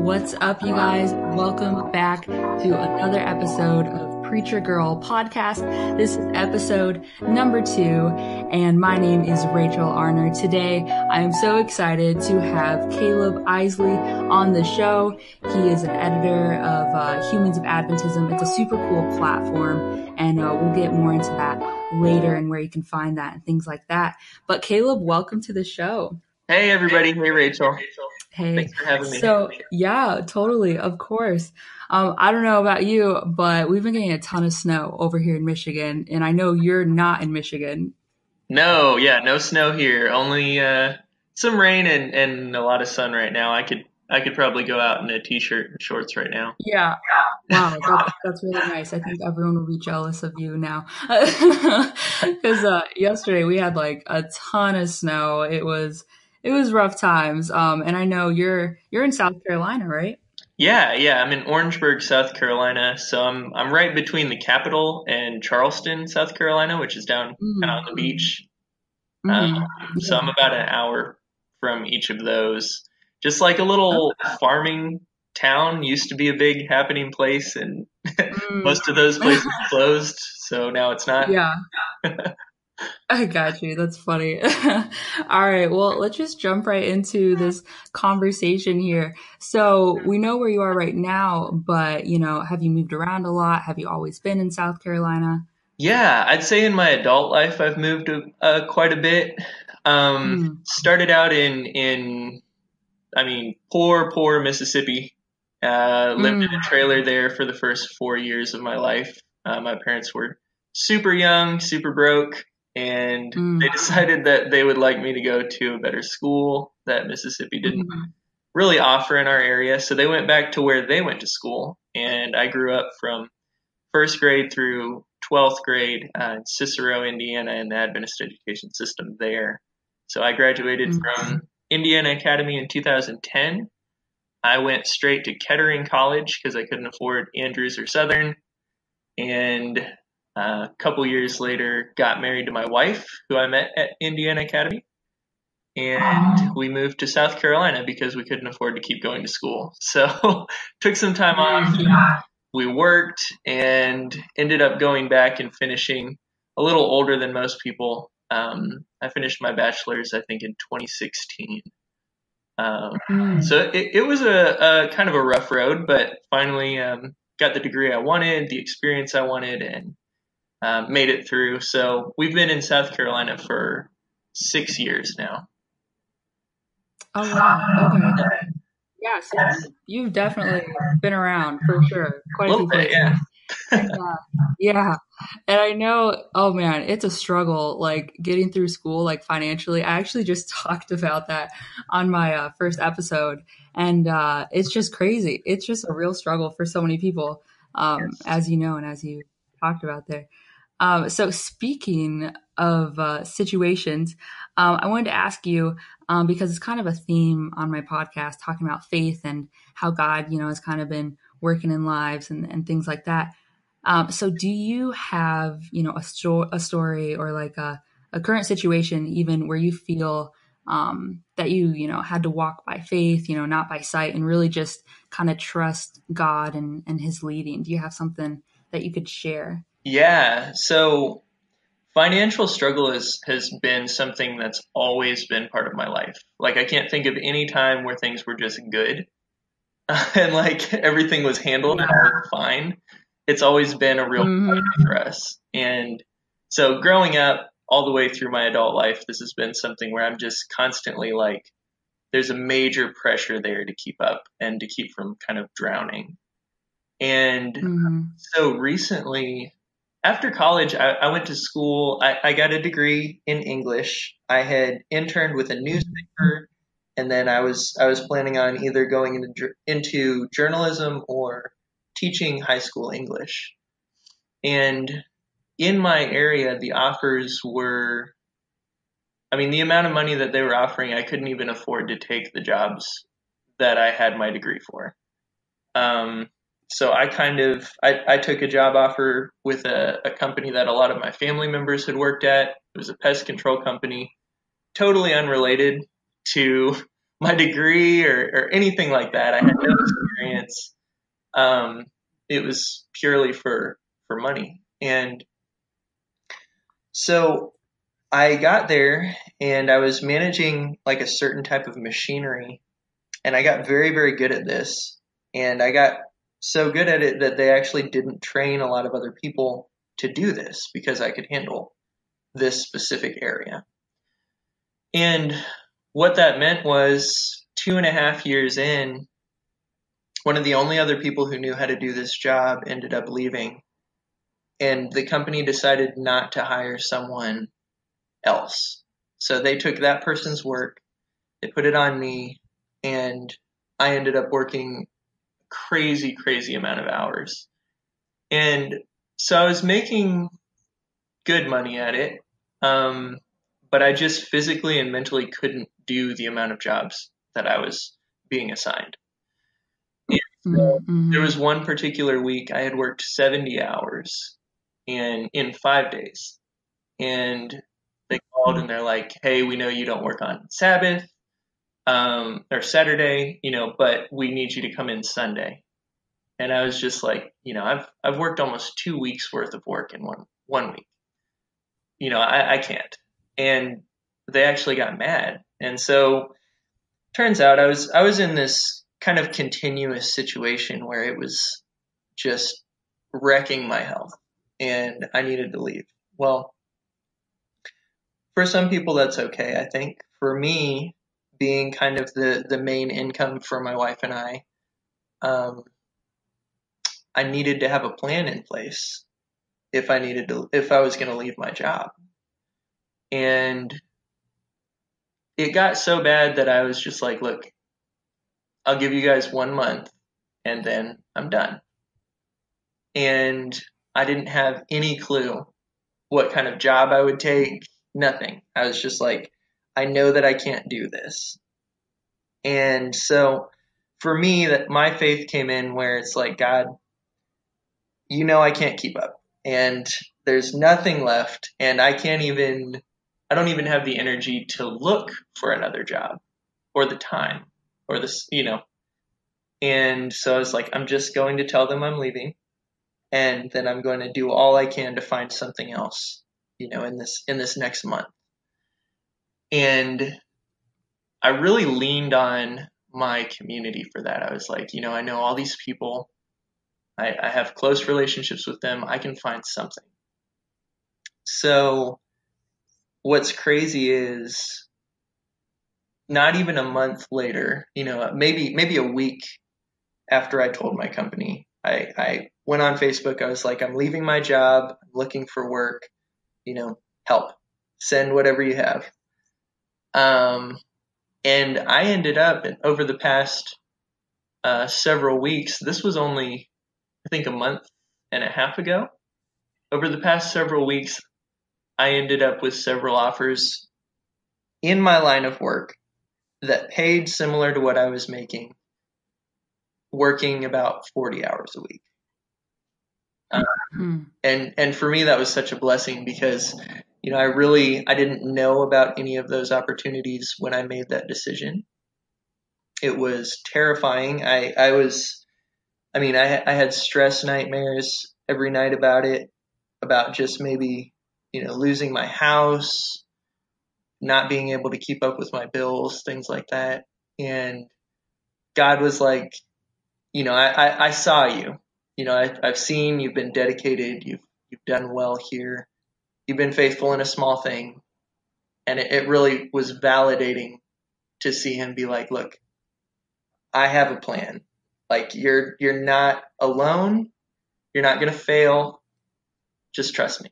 What's up, you guys? Welcome back to another episode of Preacher Girl Podcast. This is episode number 2, and my name is Rachel Arner. Today, I am so excited to have Kaleb Eisele on the show. He is an editor of Humans of Adventism. It's a super cool platform, and we'll get more into that later and where you can find that and things like that. But Kaleb, welcome to the show. Hey, everybody. Hey, Rachel. Hey. Thanks for having me. So, yeah, totally. Of course. I don't know about you, but we've been getting a ton of snow over here in Michigan, and I know you're not in Michigan. No snow here. Only some rain and a lot of sun right now. I could probably go out in a t-shirt and shorts right now. Yeah. Wow, that's really nice. I think everyone will be jealous of you now. Because yesterday we had like a ton of snow. It was rough times. And I know you're in South Carolina, right? Yeah. I'm in Orangeburg, South Carolina. So I'm right between the capital and Charleston, South Carolina, which is down kind of on the beach. So I'm about an hour from each of those. Just like a little farming town, used to be a big happening place, and most of those places closed. So now it's not. Yeah. I got you. That's funny. All right. Well, let's just jump right into this conversation here. So we know where you are right now, but, have you moved around a lot? Have you always been in South Carolina? Yeah, I'd say in my adult life, I've moved quite a bit. Started out in poor Mississippi. Lived in a trailer there for the first 4 years of my life. My parents were super young, super broke. And they decided that they would like me to go to a better school that Mississippi didn't really offer in our area. So they went back to where they went to school. And I grew up from first grade through 12th grade in Cicero, Indiana, in the Adventist education system there. So I graduated from Indiana Academy in 2010. I went straight to Kettering College because I couldn't afford Andrews or Southern. And a couple years later, got married to my wife, who I met at Indiana Academy, and we moved to South Carolina because we couldn't afford to keep going to school. So took some time off. We worked and ended up going back and finishing a little older than most people. I finished my bachelor's, I think, in 2016. So it was a kind of a rough road, but finally got the degree I wanted, the experience I wanted, and made it through. So we've been in South Carolina for 6 years now. Oh, wow. Okay. Yeah, so you've definitely been around for sure. Quite a few places. Yeah. And I know, oh man, it's a struggle, like getting through school, like financially. I actually just talked about that on my first episode. And it's just crazy. It's just a real struggle for so many people, as you know, and as you talked about there. So speaking of situations, I wanted to ask you, because it's kind of a theme on my podcast, talking about faith and how God, has kind of been working in lives and things like that. So do you have, a story or like a current situation even where you feel that you had to walk by faith, not by sight, and really just kind of trust God and his leading? Do you have something that you could share? Yeah, so financial struggle has been something that's always been part of my life. Like, I can't think of any time where things were just good and like everything was handled and I was fine. It's always been a real problem for us. And so growing up all the way through my adult life, this has been something where I'm just constantly like, there's a major pressure there to keep up and to keep from kind of drowning. And so recently, after college, I went to school. I got a degree in English. I had interned with a newspaper, and then I was planning on either going into journalism or teaching high school English. And in my area, the offers were, the amount of money that they were offering, I couldn't even afford to take the jobs that I had my degree for. So I took a job offer with a company that a lot of my family members had worked at. It was a pest control company, totally unrelated to my degree or anything like that. I had no experience. It was purely for money. And so I got there and I was managing like a certain type of machinery, and I got very, very good at this. And I got so good at it that they actually didn't train a lot of other people to do this because I could handle this specific area. And what that meant was 2.5 years in, one of the only other people who knew how to do this job ended up leaving. And the company decided not to hire someone else. So they took that person's work, they put it on me, and I ended up working crazy, crazy amount of hours. And so I was making good money at it. But I just physically and mentally couldn't do the amount of jobs that I was being assigned. And so there was one particular week I had worked 70 hours in 5 days. And they called and they're like, hey, we know you don't work on Sabbath, or Saturday, but we need you to come in Sunday. And I was just like, I've worked almost 2 weeks worth of work in one week. I can't. And they actually got mad. And so turns out I was in this kind of continuous situation where it was just wrecking my health and I needed to leave. Well, for some people that's okay, I think. For me, being kind of the main income for my wife and I needed to have a plan in place if I was going to leave my job. And it got so bad that I was just like, look, I'll give you guys 1 month and then I'm done. And I didn't have any clue what kind of job I would take, nothing. I was just like, I know that I can't do this. And so for me, that my faith came in where it's like, God, I can't keep up and there's nothing left and I don't even have the energy to look for another job or the time or this, And so I was like, I'm just going to tell them I'm leaving and then I'm going to do all I can to find something else, in this next month. And I really leaned on my community for that. I was like, I know all these people. I have close relationships with them. I can find something. So what's crazy is not even a month later, maybe a week after I told my company, I went on Facebook. I was like, I'm leaving my job. I'm looking for work, help, send whatever you have. And I ended up over the past several weeks, this was only, I think, a month and a half ago. Over the past several weeks, I ended up with several offers in my line of work that paid similar to what I was making, working about 40 hours a week. And for me, that was such a blessing because, I didn't know about any of those opportunities when I made that decision. It was terrifying. I had stress nightmares every night about it, about just maybe, losing my house, not being able to keep up with my bills, things like that. And God was like, I saw you. I've seen you've been dedicated. You've done well here. You've been faithful in a small thing. And it really was validating to see him be like, look, I have a plan. Like you're not alone. You're not going to fail. Just trust me.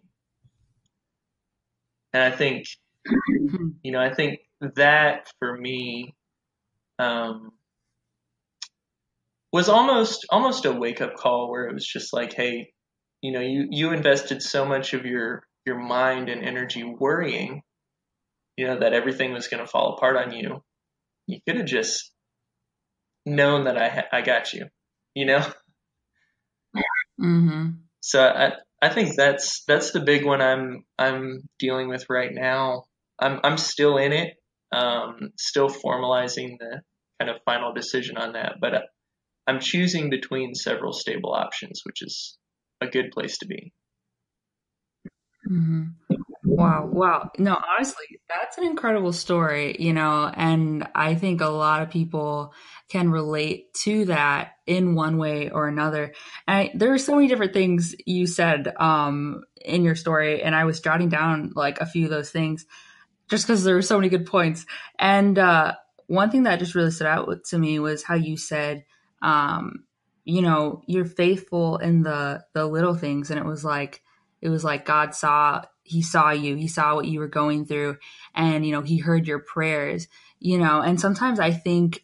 And I think, I think that for me, was almost a wake up call where it was just like, hey, you invested so much of your mind and energy worrying, that everything was going to fall apart on you. You could have just known that I got you, So I think that's the big one I'm dealing with right now. I'm still in it. Still formalizing the kind of final decision on that, but I'm choosing between several stable options, which is a good place to be. Mm-hmm. Wow. Wow. No, honestly, that's an incredible story, and I think a lot of people can relate to that in one way or another. And there are so many different things you said in your story, and I was jotting down like a few of those things just because there were so many good points. And one thing that just really stood out to me was how you said, um, you're faithful in the little things, and it was like God saw you, he saw what you were going through, and he heard your prayers. And sometimes I think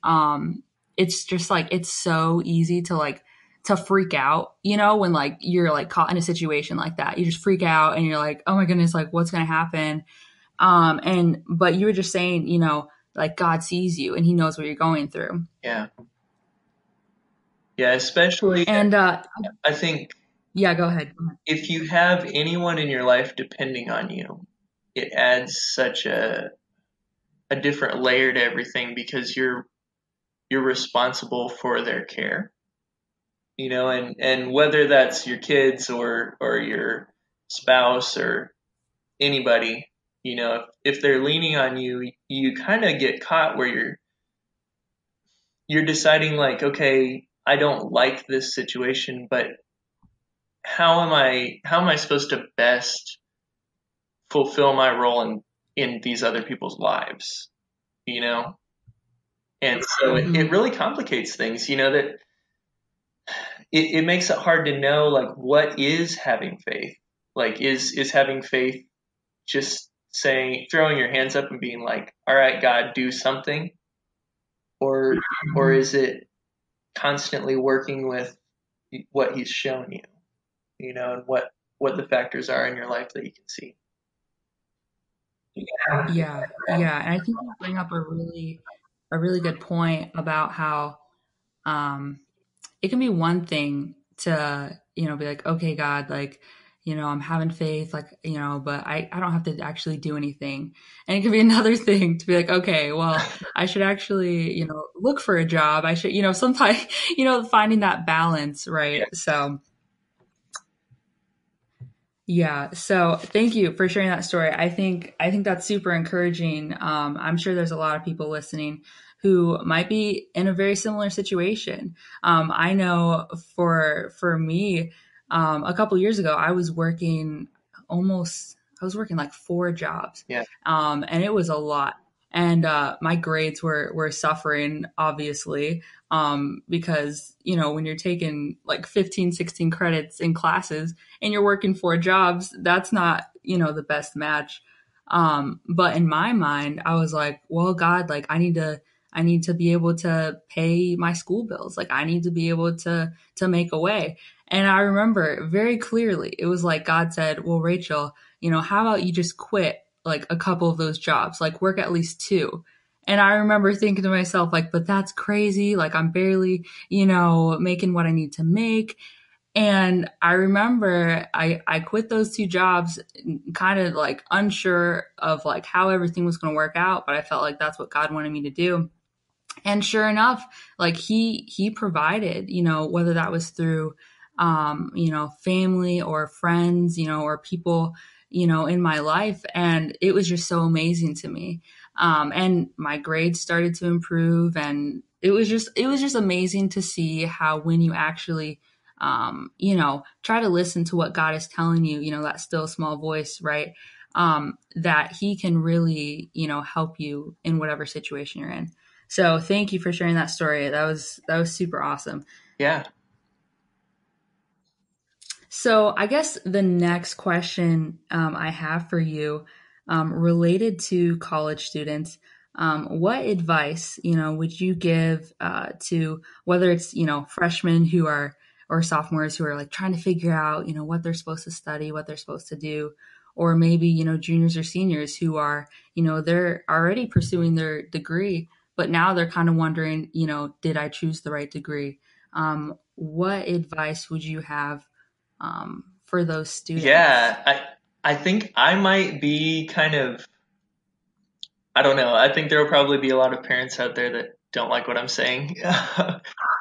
it's just like it's so easy to freak out, when like you're like caught in a situation like that. You just freak out and you're like, oh my goodness, like what's gonna happen? But you were just saying, like God sees you and he knows what you're going through. Yeah. Yeah. Especially, And I think yeah, go ahead. if you have anyone in your life depending on you, it adds such a different layer to everything because you're responsible for their care, and whether that's your kids or your spouse or anybody, if they're leaning on you, you kind of get caught where you're deciding like, okay, I don't like this situation, but how am I supposed to best fulfill my role in these other people's lives, you know? And so it Mm-hmm. really complicates things, that it makes it hard to know like what is having faith. Like is having faith just saying throwing your hands up and being like, all right, God, do something, or Mm-hmm. is it constantly working with what he's shown you, and what the factors are in your life that you can see. Yeah, yeah, and I think you bring up a really good point about how um it can be one thing to, be like, okay, God, like, I'm having faith, like, but I don't have to actually do anything. And it could be another thing to be like, okay, well, I should actually, look for a job. I should, sometimes, finding that balance, Yeah, right? So, yeah. So thank you for sharing that story. I think that's super encouraging. I'm sure there's a lot of people listening who might be in a very similar situation. I know for me, a couple years ago, I was working like 4 jobs, yeah, and it was a lot. And my grades were suffering, obviously, because when you're taking like 15, 16 credits in classes and you're working 4 jobs, that's not, the best match. But in my mind, I was like, well, God, like I need to be able to pay my school bills. Like I need to be able to make a way. And I remember very clearly, it was like God said, well, Rachel, how about you just quit like a couple of those jobs, like work at least 2. And I remember thinking to myself, like, but that's crazy. Like, I'm barely, making what I need to make. And I remember I quit those 2 jobs, kind of like unsure of like how everything was going to work out, but I felt like that's what God wanted me to do. And sure enough, like he provided, whether that was through family or friends, or people, in my life. And it was just so amazing to me. And my grades started to improve, and it was just amazing to see how when you actually try to listen to what God is telling you, that still small voice, right? That he can really, help you in whatever situation you're in. So thank you for sharing that story. That was super awesome. yeah, So I guess the next question I have for you, related to college students, what advice would you give to whether it's freshmen who are or sophomores who are like trying to figure out what they're supposed to study, what they're supposed to do, or maybe juniors or seniors who are they're already pursuing their degree, but now they're kind of wondering did I choose the right degree? What advice would you have for those students? yeah. I think I might be kind of I don't know. I think there will probably be a lot of parents out there that don't like what I'm saying.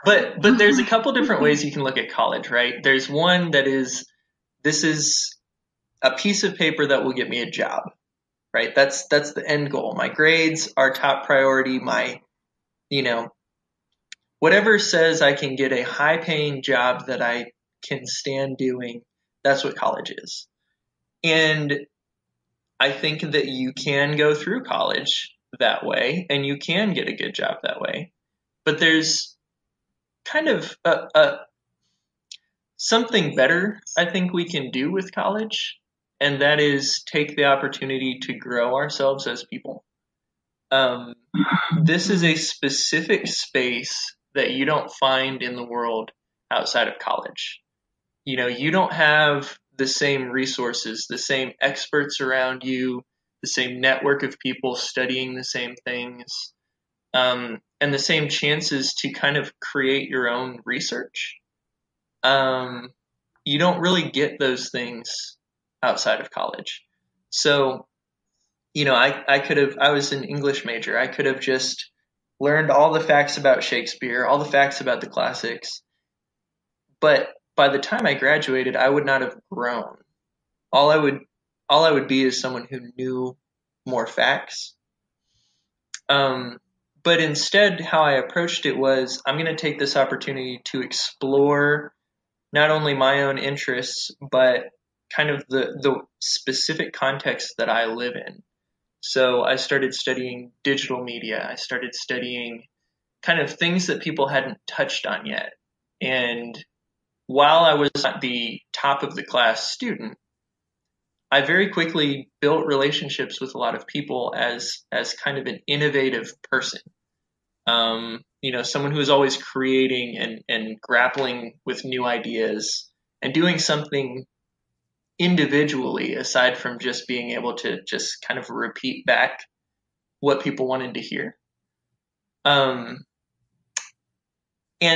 But there's a couple different ways you can look at college, right? There's one that is, this is a piece of paper that will get me a job, right? That's the end goal. My grades are top priority. My, you know, whatever says I can get a high paying job that I can stand doing, that's what college is. And I think that you can go through college that way and you can get a good job that way. But there's kind of something better I think we can do with college, and that is take the opportunity to grow ourselves as people. This is a specific space that you don't find in the world outside of college. You don't have the same resources, the same experts around you, the same network of people studying the same things, and the same chances to kind of create your own research. You don't really get those things outside of college. So, I was an English major. I could have just learned all the facts about Shakespeare, all the facts about the classics. But by the time I graduated, I would not have grown. All I would be is someone who knew more facts. But instead, how I approached it was, I'm going to take this opportunity to explore not only my own interests, but kind of the specific context that I live in. So I started studying digital media. I started studying kind of things that people hadn't touched on yet. And while I was not the top of the class student, I very quickly built relationships with a lot of people as kind of an innovative person. Someone who is always creating and grappling with new ideas and doing something individually aside from just being able to just kind of repeat back what people wanted to hear. And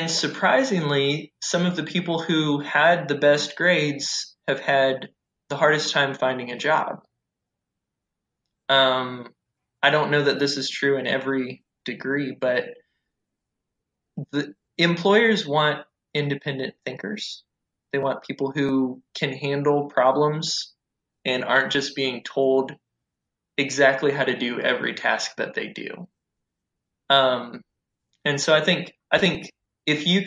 surprisingly, some of the people who had the best grades have had the hardest time finding a job. I don't know that this is true in every degree, but the employers want independent thinkers. They want people who can handle problems and aren't just being told exactly how to do every task that they do. And so I think if you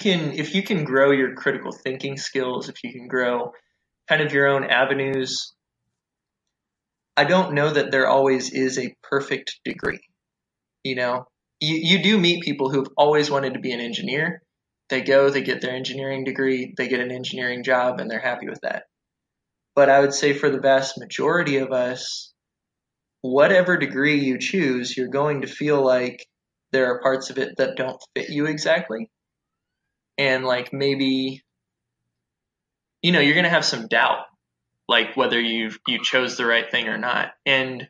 can grow your critical thinking skills, if you can grow kind of your own avenues, I don't know that there always is a perfect degree. You do meet people who've always wanted to be an engineer. They get their engineering degree, they get an engineering job, and they're happy with that. But I would say for the vast majority of us, whatever degree you choose, you're going to feel like there are parts of it that don't fit you exactly. And like maybe, you're going to have some doubt, like whether you chose the right thing or not. And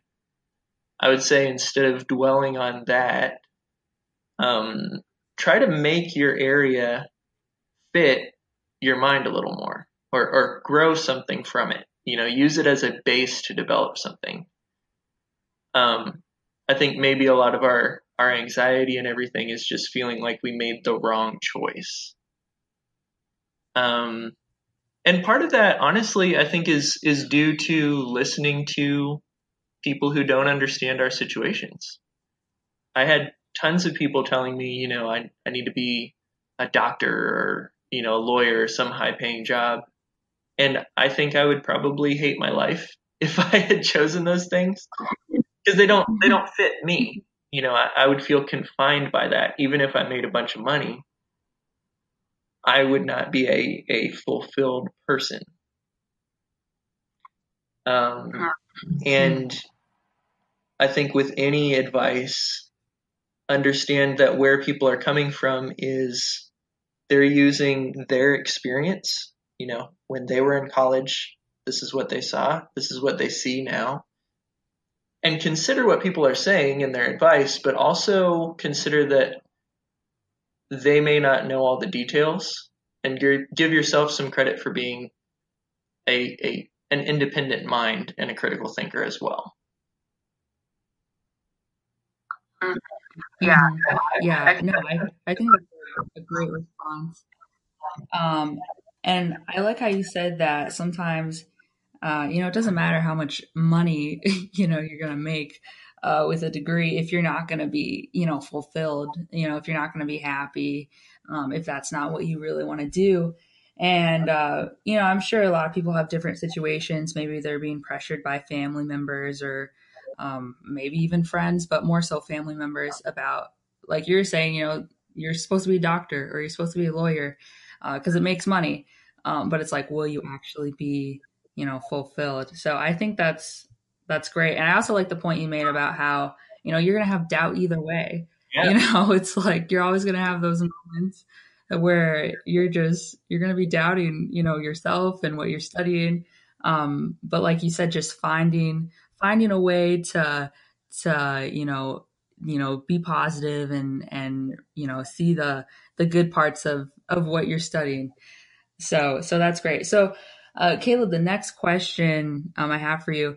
I would say instead of dwelling on that, try to make your area fit your mind a little more, or grow something from it. Use it as a base to develop something. I think maybe a lot of our anxiety and everything is just feeling like we made the wrong choice. And part of that, honestly, I think is due to listening to people who don't understand our situations. I had tons of people telling me, I need to be a doctor or, a lawyer or some high paying job. And I think I would probably hate my life if I had chosen those things, because they don't fit me. I would feel confined by that. Even if I made a bunch of money, I would not be a fulfilled person. And I think with any advice, understand that where people are coming from is they're using their experience. When they were in college, this is what they saw. This is what they see now. And consider what people are saying in their advice, but also consider that they may not know all the details, and give yourself some credit for being an independent mind and a critical thinker as well. Mhm. Yeah, no, I think that's a great response. Um, and I like how you said that sometimes, it doesn't matter how much money, you're going to make with a degree if you're not going to be, fulfilled, if you're not going to be happy, if that's not what you really want to do. And, I'm sure a lot of people have different situations. Maybe they're being pressured by family members or maybe even friends, but more so family members about, like you're saying, you're supposed to be a doctor or you're supposed to be a lawyer because it makes money. But it's like, will you actually be, fulfilled? So I think that's great. And I also like the point you made about how, you're going to have doubt either way. Yeah. It's like you're always going to have those moments where you're going to be doubting, yourself and what you're studying. But like you said, just finding a way to, be positive and, see the good parts of what you're studying. So that's great. So, Caleb, the next question I have for you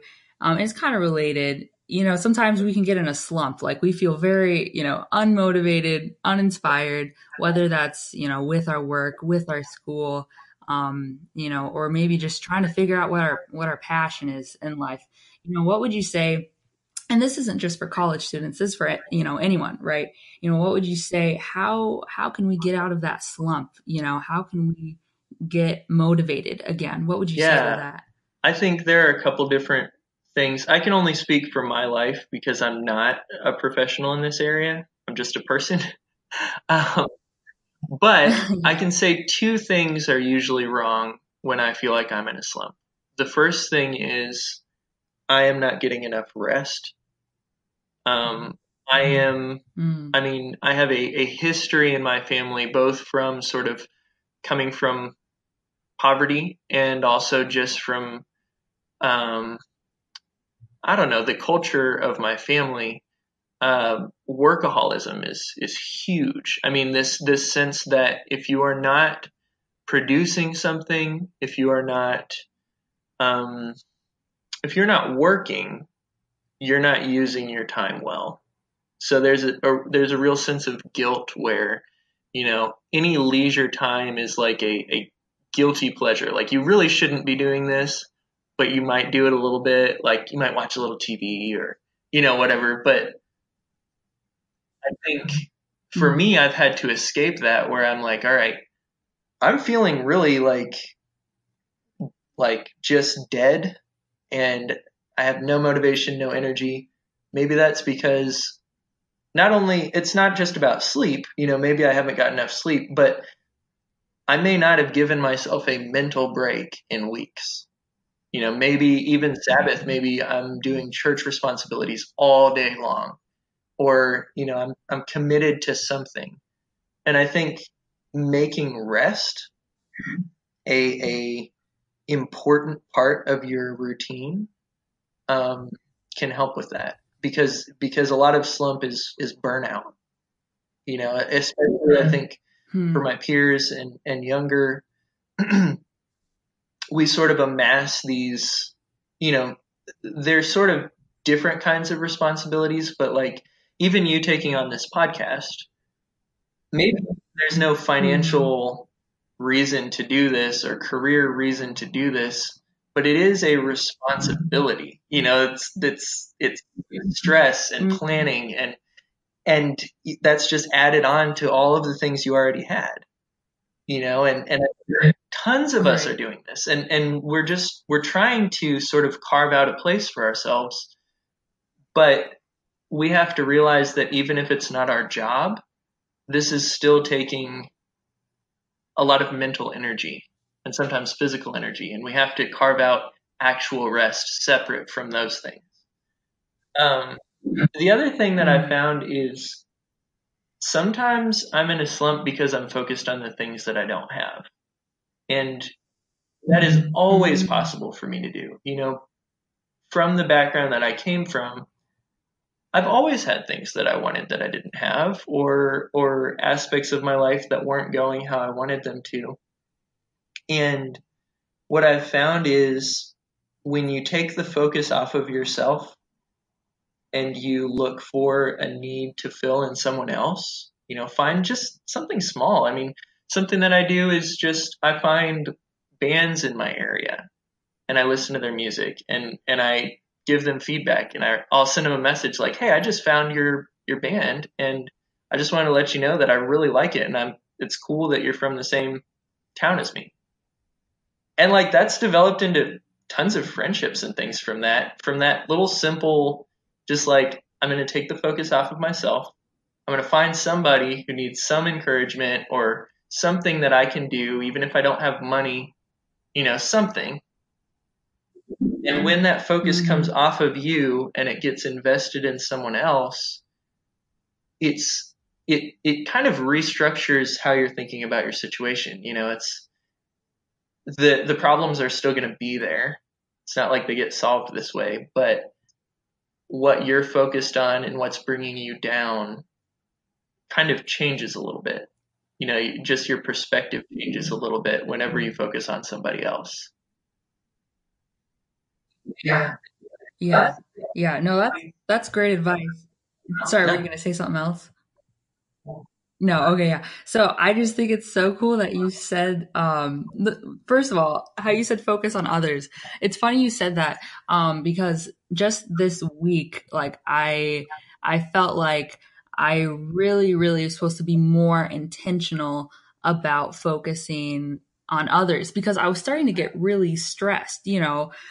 is kind of related. Sometimes we can get in a slump, like we feel very, unmotivated, uninspired, whether that's, with our work, with our school, or maybe just trying to figure out what our passion is in life. What would you say? And this isn't just for college students, this is for, anyone, right? What would you say? How can we get out of that slump? How can we get motivated again? What would you say to Yeah. that? I think there are a couple different things. I can only speak for my life because I'm not a professional in this area. I'm just a person. Um, but I Yeah. can say two things are usually wrong when I feel like I'm in a slump. The first thing is I am not getting enough rest. Um, I am, Mm, I mean, I have a history in my family, both from sort of coming from poverty and also just from, um, I don't know, the culture of my family. Workaholism is huge. I mean, this sense that producing something, um, if you're not working, you're not using your time well. So there's a real sense of guilt where, any leisure time is like a guilty pleasure. Like you really shouldn't be doing this, but you might do it a little bit. Like you might watch a little TV or, whatever. But I think for mm, me, I've had to escape that where I'm like, all right, I'm feeling really like just dead and I have no motivation, no energy. Maybe that's because it's not just about sleep, maybe I haven't got enough sleep, but I may not have given myself a mental break in weeks. Maybe even Sabbath, maybe I'm doing church responsibilities all day long or, I'm committed to something. And I think making rest a important part of your routine um, can help with that because a lot of slump is burnout. Especially I think for mm, my peers and younger, we sort of amass these, you know, there's sort of different kinds of responsibilities, but like even you taking on this podcast, maybe there's no mm, financial reason to do this or career reason to do this, but it is a responsibility. It's stress and mm, planning and that's just added on to all of the things you already had. And tons of us are right. doing this and we're trying to sort of carve out a place for ourselves, but we have to realize that even if it's not our job, this is still taking a lot of mental energy and sometimes physical energy, and we have to carve out actual rest separate from those things. Um, the other thing that I Mm, found is sometimes I'm in a slump because I'm focused on the things that I don't have. And that is always mm, possible for me to do. From the background that I came from, I've always had things that I wanted that I didn't have or aspects of my life that weren't going how I wanted them to. And what I've found is when you take the focus off of yourself and you look for a need to fill in someone else, find just something small. I mean, something that I do is just I find bands in my area and I listen to their music and I give them feedback and I'll send them a message like, hey, I just found your band and I just want to let you know that I really like it and it's cool that you're from the same town as me. And like that's developed into tons of friendships and things from that little simple, just like I'm going to take the focus off of myself. I'm going to find somebody who needs some encouragement or something that I can do, even if I don't have money, something. And when that focus comes off of you and it gets invested in someone else, it kind of restructures how you're thinking about your situation. It's the problems are still going to be there. It's not like they get solved this way, but what you're focused on and what's bringing you down kind of changes a little bit. Just your perspective changes a little bit whenever you focus on somebody else. Yeah. No, that's great advice. Sorry, were you going to say something else? No, okay, yeah. So I just think it's so cool that you said, first of all, how you said focus on others. It's funny you said that, because just this week, like I felt like I really, really was supposed to be more intentional about focusing on others because I was starting to get really stressed,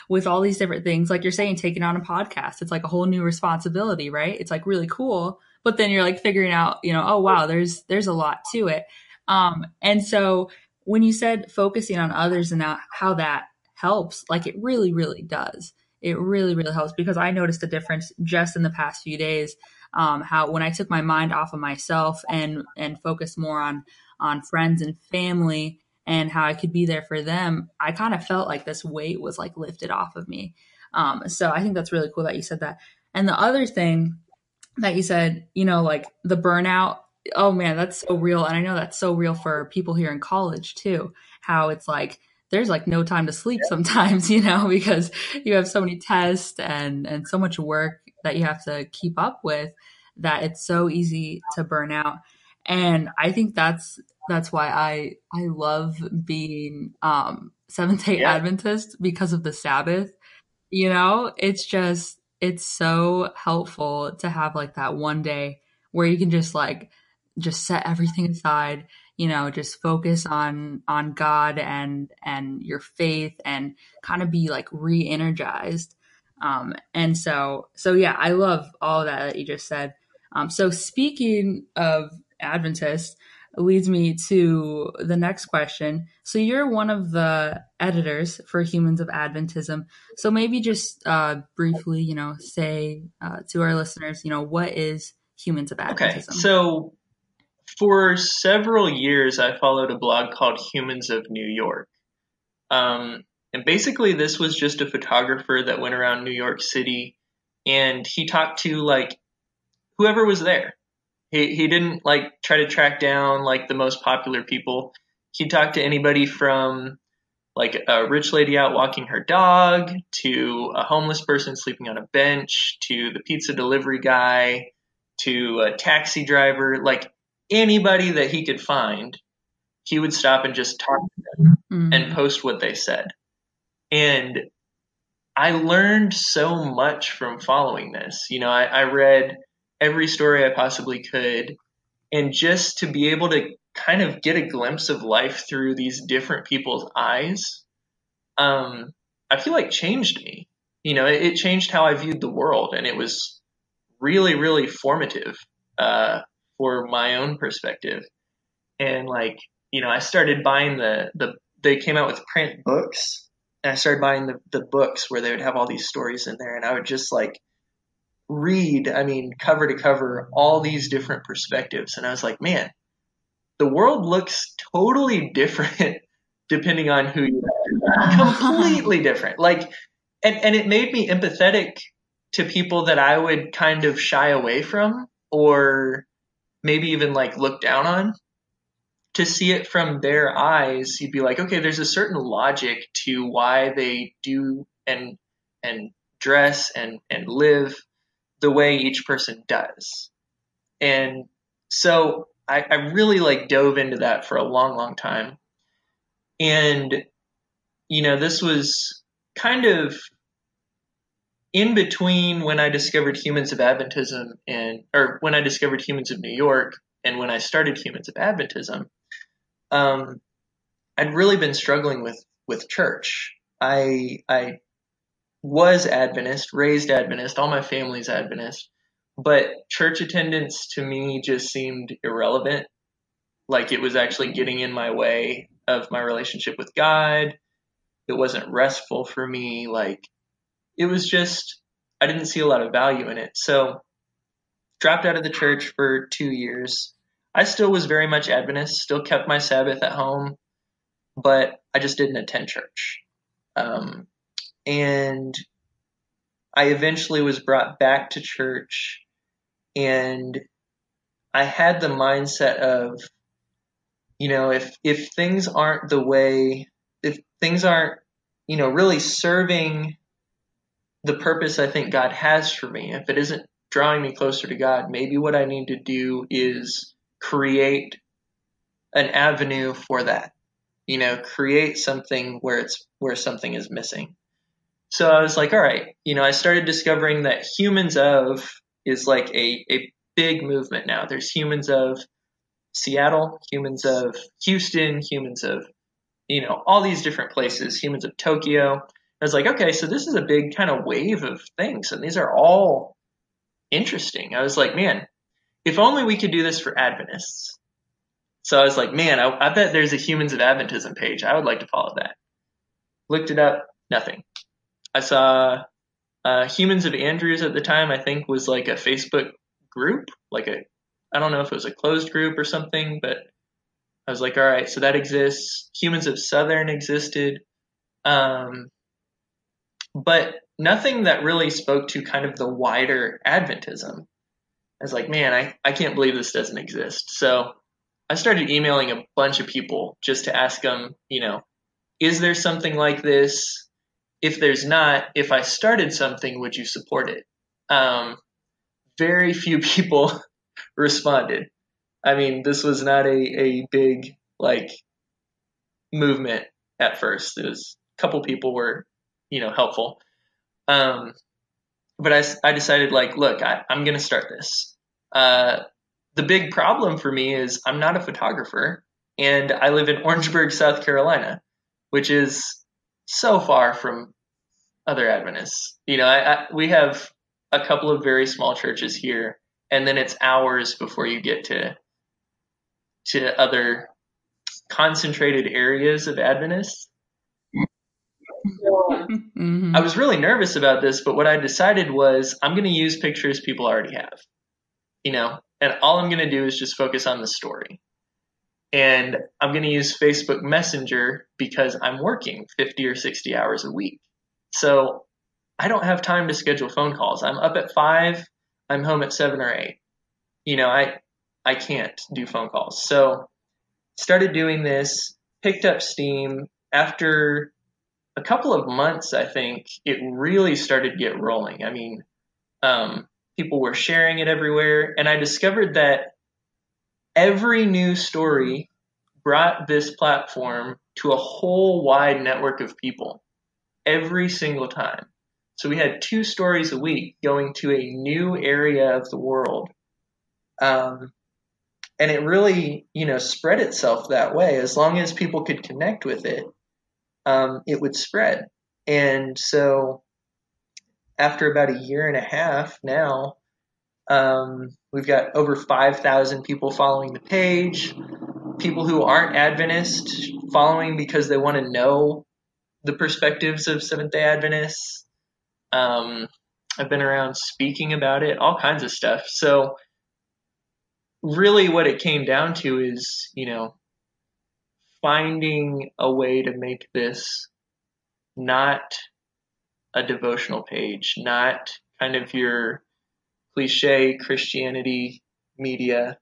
with all these different things. Like you're saying, taking on a podcast, it's like a whole new responsibility, right? It's like really cool, but then you're like figuring out, oh wow, there's a lot to it. And so when you said focusing on others and how that helps, like it really, really does. It really, really helps because I noticed a difference just in the past few days. How when I took my mind off of myself and focused more on friends and family and how I could be there for them, I kind of felt like this weight was like lifted off of me. So I think that's really cool that you said that. And the other thing that you said, like the burnout. Oh man, that's so real. And I know that's so real for people here in college too, how it's like there's like no time to sleep sometimes, because you have so many tests and so much work that you have to keep up with that it's so easy to burn out. And I think that's why I love being Seventh-day Adventist because of the Sabbath. It's so helpful to have like that one day where you can just set everything aside, just focus on God and your faith and kind of be like re-energized. And so yeah, I love all that you just said. So speaking of Adventists, leads me to the next question. So you're one of the editors for Humans of Adventism. So maybe just briefly, say to our listeners, what is Humans of Adventism? Okay, so for several years, I followed a blog called Humans of New York. And basically, this was just a photographer that went around New York City, and he talked to like whoever was there. He didn't like try to track down like the most popular people. He talked to anybody from like a rich lady out walking her dog to a homeless person sleeping on a bench to the pizza delivery guy to a taxi driver, like anybody that he could find, he would stop and just talk to them and post what they said. And I learned so much from following this. I read every story I possibly could. And just to be able to kind of get a glimpse of life through these different people's eyes, I feel like changed me. It changed how I viewed the world. And it was really, really formative for my own perspective. And like, I started buying they came out with print books. And I started buying the books where they would have all these stories in there. And I would just like read, cover to cover, all these different perspectives. And I was like, man, the world looks totally different depending on who you are. Completely different. Like, and it made me empathetic to people that I would kind of shy away from or maybe even like look down on. To see it from their eyes, you'd be like, okay, there's a certain logic to why they do and dress and live the way each person does. And so I really like dove into that for a long, long time. And, this was kind of in between when I discovered Humans of Adventism or when I discovered Humans of New York and when I started Humans of Adventism. I'd really been struggling with church. I was Adventist, raised Adventist, all my family's Adventist, but church attendance to me just seemed irrelevant. Like it was actually getting in my way of my relationship with God. It wasn't restful for me. Like it was just, I didn't see a lot of value in it. So dropped out of the church for 2 years. I still was very much Adventist, still kept my Sabbath at home, but I just didn't attend church. And I eventually was brought back to church, and I had the mindset of, if things aren't the way, if things aren't, really serving the purpose I think God has for me, if it isn't drawing me closer to God, maybe what I need to do is create an avenue for that. Create something where something is missing. So I was like, all right, I started discovering that Humans of is like a big movement now. There's Humans of Seattle, Humans of Houston, Humans of, all these different places, Humans of Tokyo. I was like, okay, so this is a big kind of wave of things, and these are all interesting. I was like, man, if only we could do this for Adventists. So I was like, man, I bet there's a Humans of Adventism page. I would like to follow that. Looked it up, nothing. I saw Humans of Andrews at the time, I think, was like a Facebook group, I don't know if it was a closed group or something, but I was like, all right, so that exists. Humans of Southern existed. But nothing that really spoke to kind of the wider Adventism. I was like, man, I can't believe this doesn't exist. So I started emailing a bunch of people just to ask them, is there something like this? If there's not, if I started something, would you support it? Very few people responded. I mean, this was not a big, movement at first. It was a couple people were, helpful. But I decided, look, I'm going to start this. The big problem for me is I'm not a photographer, and I live in Orangeburg, South Carolina, which is so far from other Adventists. We have a couple of very small churches here, and then it's hours before you get to other concentrated areas of Adventists. Mm-hmm. I was really nervous about this, but what I decided was I'm going to use pictures people already have, and all I'm going to do is just focus on the story. And I'm going to use Facebook Messenger because I'm working 50 or 60 hours a week. So I don't have time to schedule phone calls. I'm up at 5, I'm home at 7 or 8. I can't do phone calls. So started doing this, picked up steam. After a couple of months, I think it really started to get rolling. I mean, people were sharing it everywhere, and I discovered that every news story brought this platform to a whole wide network of people every single time. So we had 2 stories a week going to a new area of the world. And it really, spread itself that way. As long as people could connect with it, it would spread. And so after about a year and a half now, we've got over 5,000 people following the page, people who aren't Adventist following because they want to know the perspectives of Seventh-day Adventists. I've been around speaking about it, all kinds of stuff. So really what it came down to is, finding a way to make this not a devotional page, not kind of your cliche Christianity media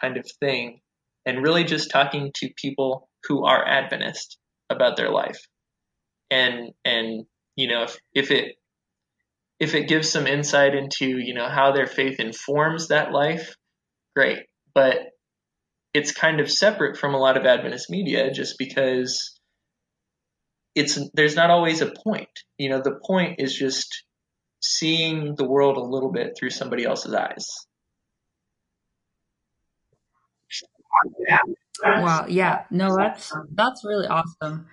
kind of thing, and really just talking to people who are Adventist about their life. And if if it gives some insight into, you know, how their faith informs that life, great. But it's kind of separate from a lot of Adventist media just because there's not always a point. You know, the point is just seeing the world a little bit through somebody else's eyes. Wow. Yeah. No, that's really awesome.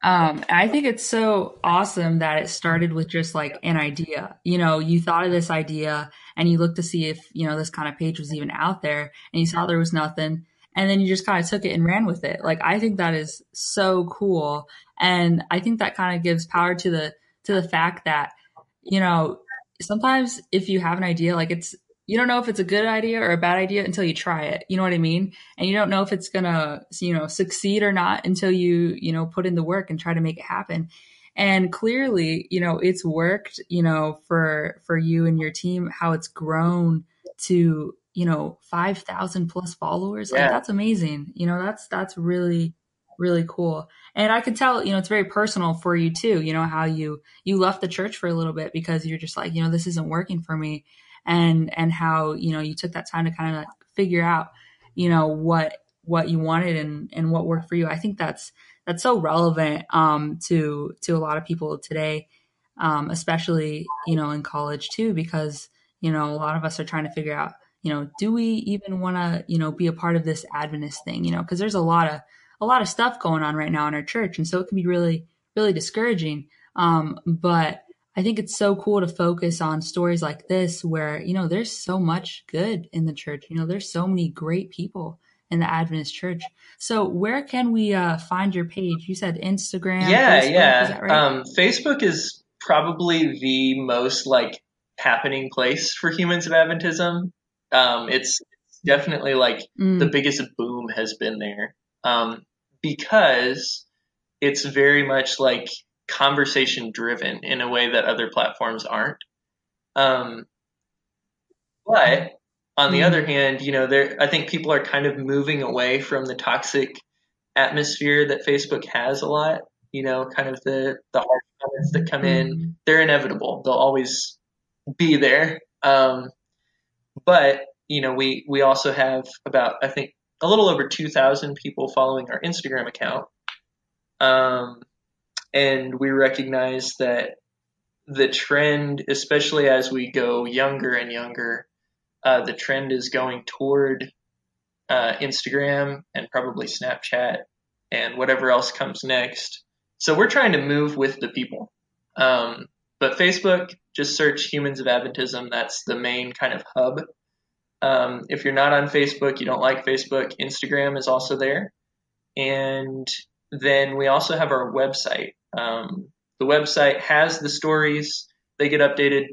I think it's so awesome that it started with just like an idea. You know, you thought of this idea and you looked to see if, you know, this kind of page was even out there and you saw there was nothing. And then you just kind of took it and ran with it. Like, I think that is so cool. And I think that kind of gives power to the fact that, you know, sometimes if you have an idea, like you don't know if it's a good idea or a bad idea until you try it. You know what I mean? And you don't know if it's gonna, you know, succeed or not until you know, put in the work and try to make it happen. And clearly, you know, it's worked, you know, for you and your team, how it's grown to, you know, 5,000 plus followers. Like, that's amazing. You know, that's really, really cool. And I could tell, you know, it's very personal for you too, you know, how you left the church for a little bit because you're just like, you know, this isn't working for me. And how, you know, you took that time to kind of like figure out, you know, what you wanted and what worked for you. I think that's so relevant to a lot of people today, especially, you know, in college too, because, you know, a lot of us are trying to figure out, you know, do we even want to, you know, be a part of this Adventist thing, you know, because there's a lot of stuff going on right now in our church, and so it can be really, really discouraging. But I think it's so cool to focus on stories like this where, you know, there's so much good in the church. You know, there's so many great people in the Adventist church. So where can we find your page? You said Instagram, Facebook, is that right? Facebook is probably the most like happening place for Humans of Adventism. It's definitely like the biggest boom has been there. Because it's very much like conversation driven in a way that other platforms aren't. But on the other hand, you know, I think people are kind of moving away from the toxic atmosphere that Facebook has a lot. You know, kind of the harsh comments that come in, they're inevitable. They'll always be there. But you know, we also have about, I think, a little over 2,000 people following our Instagram account. And we recognize that the trend, especially as we go younger and younger, the trend is going toward Instagram and probably Snapchat and whatever else comes next. So we're trying to move with the people. But Facebook, just search Humans of Adventism. That's the main kind of hub. If you're not on Facebook, you don't like Facebook, Instagram is also there. And then we also have our website. The website has the stories. They get updated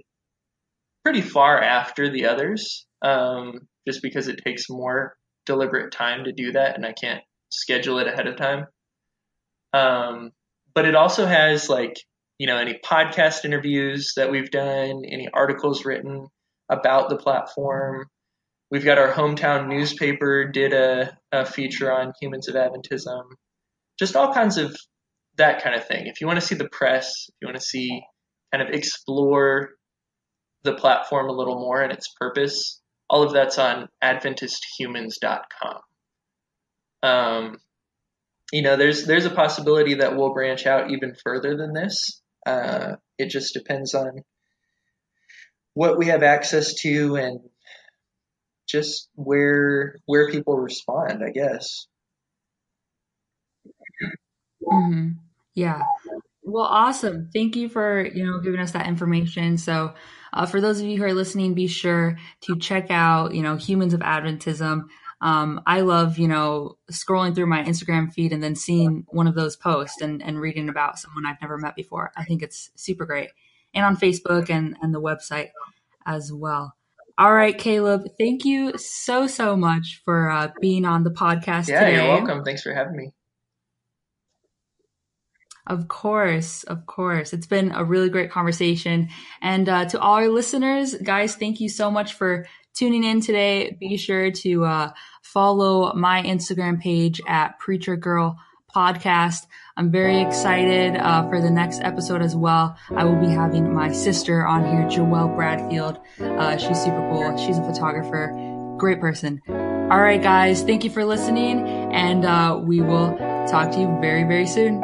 pretty far after the others, just because it takes more deliberate time to do that, and I can't schedule it ahead of time. But it also has, like, you know, any podcast interviews that we've done, any articles written about the platform. We've got our hometown newspaper did a feature on Humans of Adventism. Just all kinds of that kind of thing. If you want to see the press, if you want to see, kind of explore the platform a little more and its purpose, all of that's on AdventistHumans.com. You know, there's a possibility that we'll branch out even further than this. It just depends on what we have access to and just where people respond, I guess. Mm-hmm. Yeah. Well, awesome. Thank you for, you know, giving us that information. So, for those of you who are listening, be sure to check out, you know, Humans of Adventism. I love, you know, scrolling through my Instagram feed and then seeing one of those posts and reading about someone I've never met before. I think it's super great. And on Facebook and the website as well. All right, Kaleb, thank you so, so much for being on the podcast today. Yeah, you're welcome. Thanks for having me. Of course, of course. It's been a really great conversation. And to all our listeners, guys, thank you so much for tuning in today. Be sure to follow my Instagram page at Preacher Girl podcast. I'm very excited for the next episode as well. I will be having my sister on here, Joelle Bradfield. She's super cool. She's a photographer. Great person. All right, guys. Thank you for listening, and we will talk to you very, very soon.